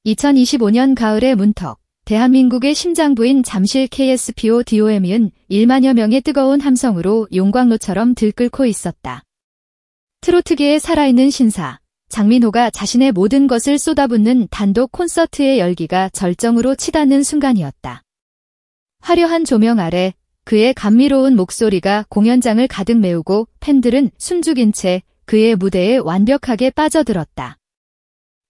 2025년 가을의 문턱, 대한민국의 심장부인 잠실 KSPO-DOM은 1만여 명의 뜨거운 함성으로 용광로처럼 들끓고 있었다. 트로트계의 살아있는 신사, 장민호가 자신의 모든 것을 쏟아붓는 단독 콘서트의 열기가 절정으로 치닫는 순간이었다. 화려한 조명 아래 그의 감미로운 목소리가 공연장을 가득 메우고 팬들은 숨죽인 채 그의 무대에 완벽하게 빠져들었다.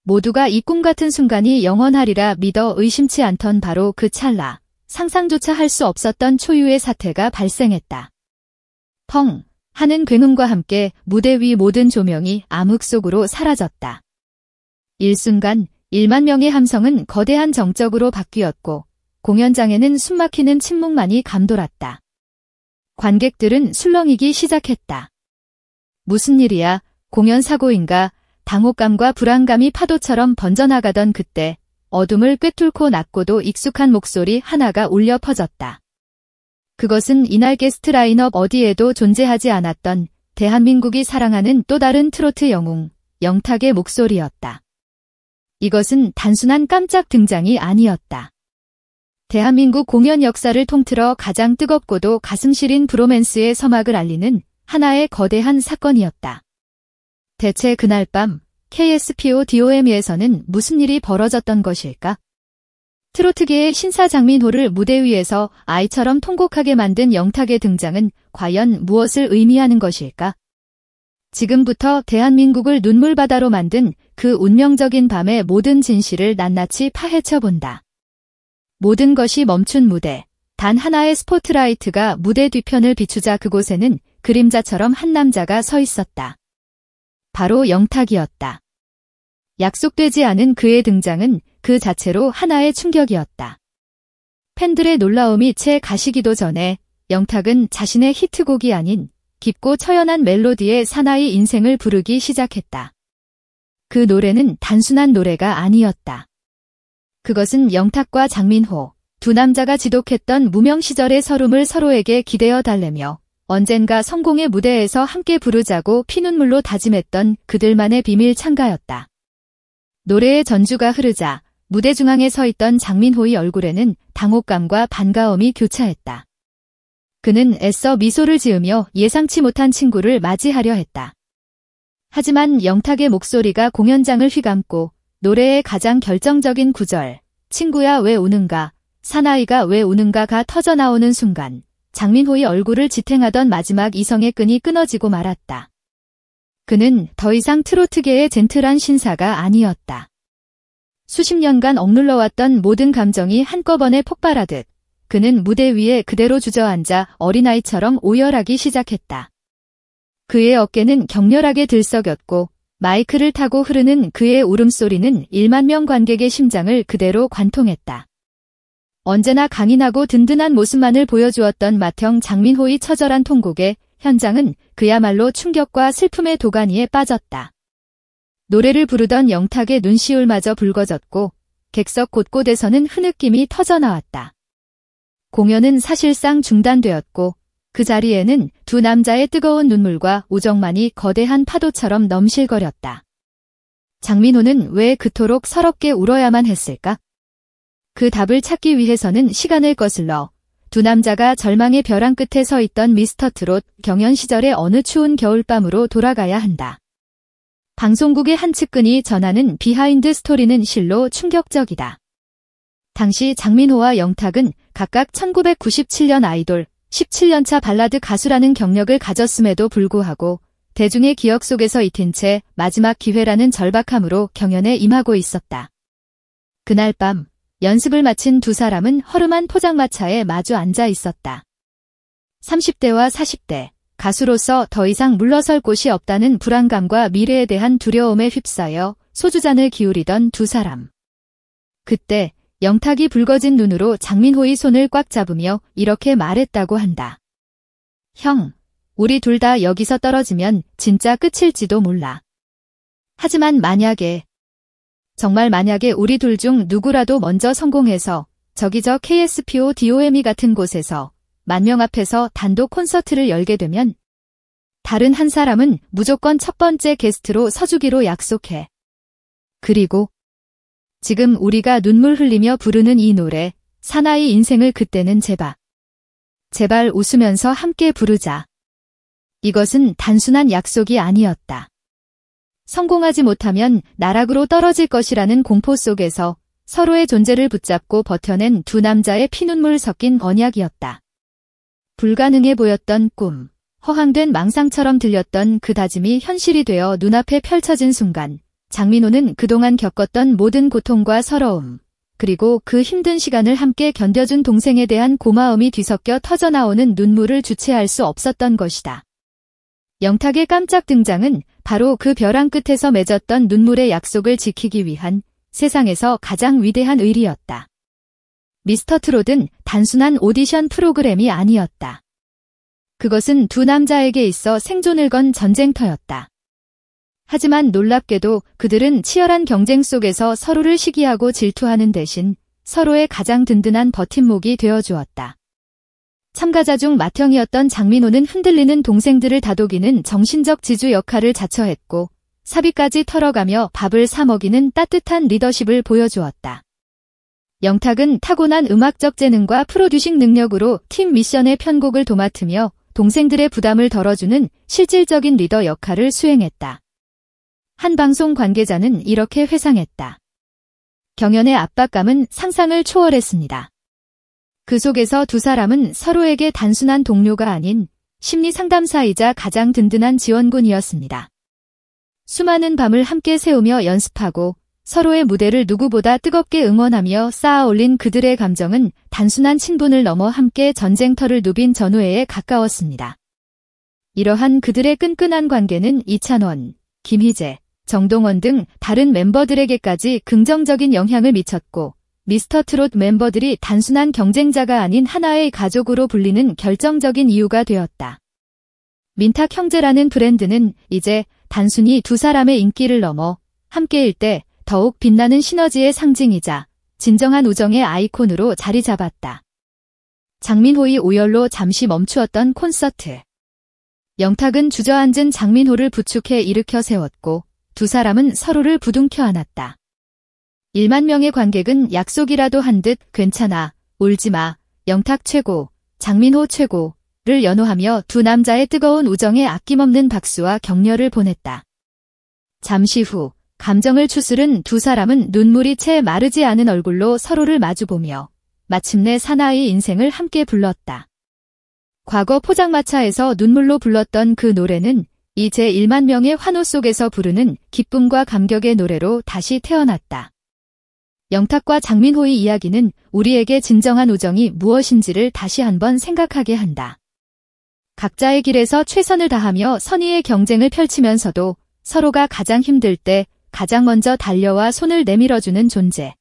모두가 이 꿈같은 순간이 영원하리라 믿어 의심치 않던 바로 그 찰나, 상상조차 할 수 없었던 초유의 사태가 발생했다. 펑 하는 굉음과 함께 무대 위 모든 조명이 암흑 속으로 사라졌다. 일순간 1만 명의 함성은 거대한 정적으로 바뀌었고 공연장에는 숨막히는 침묵만이 감돌았다. 관객들은 술렁이기 시작했다. 무슨 일이야? 공연 사고인가? 당혹감과 불안감이 파도처럼 번져나가던 그때 어둠을 꿰뚫고 낮고도 익숙한 목소리 하나가 울려 퍼졌다. 그것은 이날 게스트 라인업 어디에도 존재하지 않았던 대한민국이 사랑하는 또 다른 트로트 영웅, 영탁의 목소리였다. 이것은 단순한 깜짝 등장이 아니었다. 대한민국 공연 역사를 통틀어 가장 뜨겁고도 가슴 시린 브로맨스의 서막을 알리는 하나의 거대한 사건이었다. 대체 그날 밤 KSPO-DOM에서는 무슨 일이 벌어졌던 것일까? 트로트계의 신사 장민호를 무대 위에서 아이처럼 통곡하게 만든 영탁의 등장은 과연 무엇을 의미하는 것일까? 지금부터 대한민국을 눈물바다로 만든 그 운명적인 밤의 모든 진실을 낱낱이 파헤쳐본다. 모든 것이 멈춘 무대, 단 하나의 스포트라이트가 무대 뒤편을 비추자 그곳에는 그림자처럼 한 남자가 서 있었다. 바로 영탁이었다. 약속되지 않은 그의 등장은 그 자체로 하나의 충격이었다. 팬들의 놀라움이 채 가시기도 전에 영탁은 자신의 히트곡이 아닌 깊고 처연한 멜로디의 사나이 인생을 부르기 시작했다. 그 노래는 단순한 노래가 아니었다. 그것은 영탁과 장민호, 두 남자가 지독했던 무명 시절의 서름을 서로에게 기대어 달래며 언젠가 성공의 무대에서 함께 부르자고 피눈물로 다짐했던 그들만의 비밀 창가였다. 노래의 전주가 흐르자 무대 중앙에 서 있던 장민호의 얼굴에는 당혹감과 반가움이 교차했다. 그는 애써 미소를 지으며 예상치 못한 친구를 맞이하려 했다. 하지만 영탁의 목소리가 공연장을 휘감고 노래의 가장 결정적인 구절, 친구야 왜 우는가, 사나이가 왜 우는가가 터져나오는 순간 장민호의 얼굴을 지탱하던 마지막 이성의 끈이 끊어지고 말았다. 그는 더 이상 트로트계의 젠틀한 신사가 아니었다. 수십 년간 억눌러왔던 모든 감정이 한꺼번에 폭발하듯 그는 무대 위에 그대로 주저앉아 어린아이처럼 오열하기 시작했다. 그의 어깨는 격렬하게 들썩였고 마이크를 타고 흐르는 그의 울음소리는 1만 명 관객의 심장을 그대로 관통했다. 언제나 강인하고 든든한 모습만을 보여주었던 맏형 장민호의 처절한 통곡에 현장은 그야말로 충격과 슬픔의 도가니에 빠졌다. 노래를 부르던 영탁의 눈시울마저 붉어졌고 객석 곳곳에서는 흐느낌이 터져나왔다. 공연은 사실상 중단되었고 그 자리에는 두 남자의 뜨거운 눈물과 우정만이 거대한 파도처럼 넘실거렸다. 장민호는 왜 그토록 서럽게 울어야만 했을까? 그 답을 찾기 위해서는 시간을 거슬러 두 남자가 절망의 벼랑 끝에 서 있던 미스터 트롯 경연 시절의 어느 추운 겨울밤으로 돌아가야 한다. 방송국의 한 측근이 전하는 비하인드 스토리는 실로 충격적이다. 당시 장민호와 영탁은 각각 1997년 아이돌, 17년차 발라드 가수라는 경력을 가졌음에도 불구하고 대중의 기억 속에서 잊힌 채 마지막 기회라는 절박함으로 경연에 임하고 있었다. 그날 밤 연습을 마친 두 사람은 허름한 포장마차에 마주 앉아 있었다. 30대와 40대, 가수로서 더 이상 물러설 곳이 없다는 불안감과 미래에 대한 두려움에 휩싸여 소주잔을 기울이던 두 사람. 그때 영탁이 붉어진 눈으로 장민호의 손을 꽉 잡으며 이렇게 말했다고 한다. 형, 우리 둘 다 여기서 떨어지면 진짜 끝일지도 몰라. 하지만 정말 만약에 우리 둘 중 누구라도 먼저 성공해서 저기 저 KSPO-DOM 같은 곳에서 1만 명 앞에서 단독 콘서트를 열게 되면 다른 한 사람은 무조건 첫 번째 게스트로 서주기로 약속해. 그리고 지금 우리가 눈물 흘리며 부르는 이 노래, 사나이 인생을 그때는 제발 웃으면서 함께 부르자. 이것은 단순한 약속이 아니었다. 성공하지 못하면 나락으로 떨어질 것이라는 공포 속에서 서로의 존재를 붙잡고 버텨낸 두 남자의 피눈물 섞인 언약이었다. 불가능해 보였던 꿈, 허황된 망상처럼 들렸던 그 다짐이 현실이 되어 눈앞에 펼쳐진 순간, 장민호는 그동안 겪었던 모든 고통과 서러움, 그리고 그 힘든 시간을 함께 견뎌준 동생에 대한 고마움이 뒤섞여 터져나오는 눈물을 주체할 수 없었던 것이다. 영탁의 깜짝 등장은 바로 그 벼랑 끝에서 맺었던 눈물의 약속을 지키기 위한 세상에서 가장 위대한 의리였다. 미스터 트롯은 단순한 오디션 프로그램이 아니었다. 그것은 두 남자에게 있어 생존을 건 전쟁터였다. 하지만 놀랍게도 그들은 치열한 경쟁 속에서 서로를 시기하고 질투하는 대신 서로의 가장 든든한 버팀목이 되어주었다. 참가자 중 맏형이었던 장민호는 흔들리는 동생들을 다독이는 정신적 지주 역할을 자처했고 사비까지 털어가며 밥을 사 먹이는 따뜻한 리더십을 보여주었다. 영탁은 타고난 음악적 재능과 프로듀싱 능력으로 팀 미션의 편곡을 도맡으며 동생들의 부담을 덜어주는 실질적인 리더 역할을 수행했다. 한 방송 관계자는 이렇게 회상했다. 경연의 압박감은 상상을 초월했습니다. 그 속에서 두 사람은 서로에게 단순한 동료가 아닌 심리 상담사이자 가장 든든한 지원군이었습니다. 수많은 밤을 함께 새우며 연습하고 서로의 무대를 누구보다 뜨겁게 응원하며 쌓아 올린 그들의 감정은 단순한 친분을 넘어 함께 전쟁터를 누빈 전우회에 가까웠습니다. 이러한 그들의 끈끈한 관계는 이찬원, 김희재, 정동원 등 다른 멤버들에게까지 긍정적인 영향을 미쳤고 미스터 트롯 멤버들이 단순한 경쟁자가 아닌 하나의 가족으로 불리는 결정적인 이유가 되었다. 민탁 형제라는 브랜드는 이제 단순히 두 사람의 인기를 넘어 함께일 때 더욱 빛나는 시너지의 상징이자 진정한 우정의 아이콘으로 자리 잡았다. 장민호의 오열로 잠시 멈추었던 콘서트. 영탁은 주저앉은 장민호를 부축해 일으켜 세웠고 두 사람은 서로를 부둥켜 안았다. 1만 명의 관객은 약속이라도 한 듯 괜찮아, 울지마, 영탁 최고, 장민호 최고를 연호하며 두 남자의 뜨거운 우정에 아낌없는 박수와 격려를 보냈다. 잠시 후 감정을 추스른 두 사람은 눈물이 채 마르지 않은 얼굴로 서로를 마주보며 마침내 사나이 인생을 함께 불렀다. 과거 포장마차에서 눈물로 불렀던 그 노래는 이제 1만 명의 환호 속에서 부르는 기쁨과 감격의 노래로 다시 태어났다. 영탁과 장민호의 이야기는 우리에게 진정한 우정이 무엇인지를 다시 한번 생각하게 한다. 각자의 길에서 최선을 다하며 선의의 경쟁을 펼치면서도 서로가 가장 힘들 때 가장 먼저 달려와 손을 내밀어주는 존재.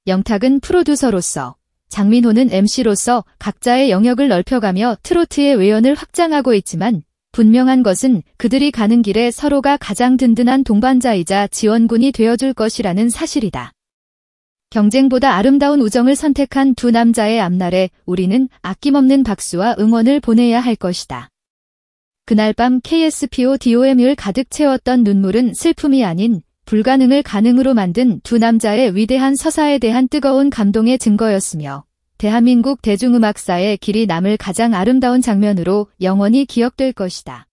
영탁은 프로듀서로서, 장민호는 MC로서 각자의 영역을 넓혀가며 트로트의 외연을 확장하고 있지만 분명한 것은 그들이 가는 길에 서로가 가장 든든한 동반자이자 지원군이 되어줄 것이라는 사실이다. 경쟁보다 아름다운 우정을 선택한 두 남자의 앞날에 우리는 아낌없는 박수와 응원을 보내야 할 것이다. 그날 밤 KSPODOM을 가득 채웠던 눈물은 슬픔이 아닌 불가능을 가능으로 만든 두 남자의 위대한 서사에 대한 뜨거운 감동의 증거였으며 대한민국 대중음악사에 길이 남을 가장 아름다운 장면으로 영원히 기억될 것이다.